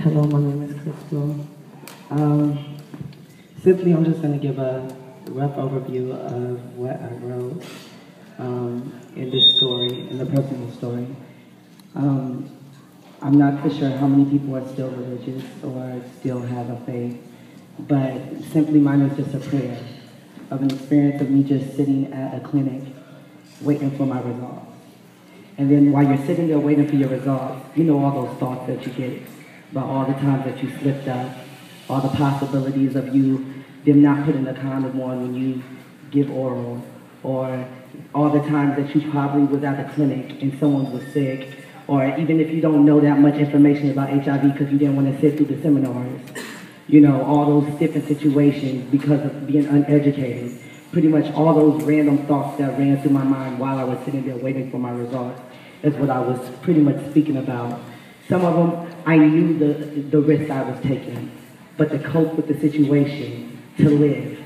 Hello, my name is Crystal. Simply, I'm just going to give a rough overview of what I wrote in this story, in the personal story. I'm not for sure how many people are still religious or still have a faith, but simply mine is just a prayer of an experience of me just sitting at a clinic waiting for my results. And then while you're sitting there waiting for your results, you know all those thoughts that you get about all the times that you slipped up, all the possibilities of them not putting a condom on when you give oral, or all the times that you probably was at a clinic and someone was sick, or even if you don't know that much information about HIV because you didn't want to sit through the seminars, you know, all those different situations because of being uneducated. Pretty much all those random thoughts that ran through my mind while I was sitting there waiting for my results is what I was pretty much speaking about. Some of them, I knew the risk I was taking, but to cope with the situation, to live,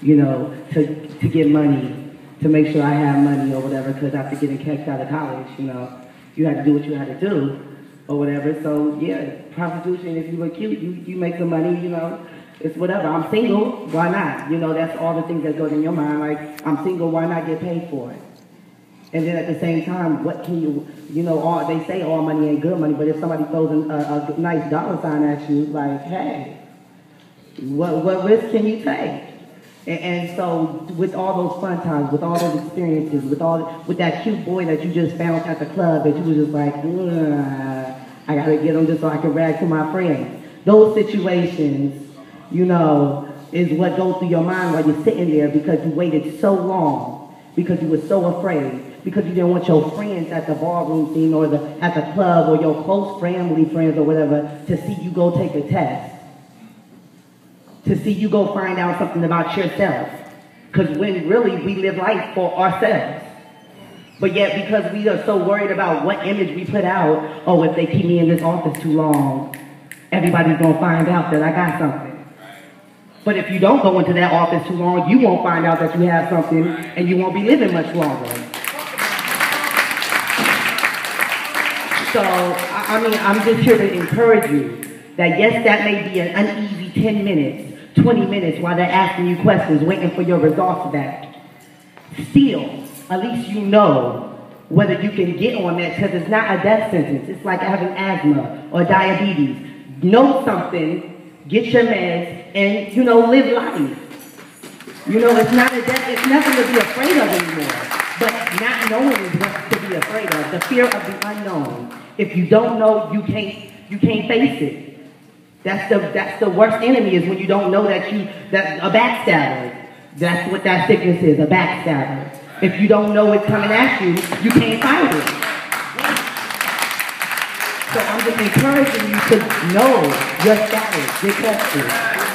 you know, to get money, to make sure I have money or whatever, because after getting kicked out of college, you know, you had to do what you had to do or whatever. So yeah, prostitution, if you were cute, you make some money, you know, it's whatever. I'm single, why not? You know, that's all the things that goes in your mind, like, I'm single, why not get paid for it? And then at the same time, what can you know, they say all money ain't good money, but if somebody throws a nice dollar sign at you, like, hey, what risk can you take? And so with all those fun times, with all those experiences, with that cute boy that you just found at the club that you was just like, I gotta get him just so I can brag to my friends. Those situations, you know, is what goes through your mind while you're sitting there because you waited so long, because you were so afraid, because you didn't want your friends at the ballroom scene or at the club or your close family friends or whatever to see you go take a test, to see you go find out something about yourself. Because when really we live life for ourselves. But yet because we are so worried about what image we put out, oh, if they keep me in this office too long, everybody's going to find out that I got something. But if you don't go into that office too long, you won't find out that you have something and you won't be living much longer. So, I mean, I'm just here to encourage you that yes, that may be an uneasy 10 minutes, 20 minutes while they're asking you questions, waiting for your results back. Still, at least you know whether you can get on that, because it's not a death sentence. It's like having asthma or diabetes. Know something, get your meds, and, you know, live life. You know, it's not a death, it's nothing to be afraid of anymore. But not knowing is what to be afraid of. The fear of the unknown. If you don't know, you can't face it. That's the worst enemy, is when you don't know that a backstabber. That's what that sickness is, a backstabber. If you don't know it's coming at you, you can't fight it. So I'm just encouraging you to know your status, your tested.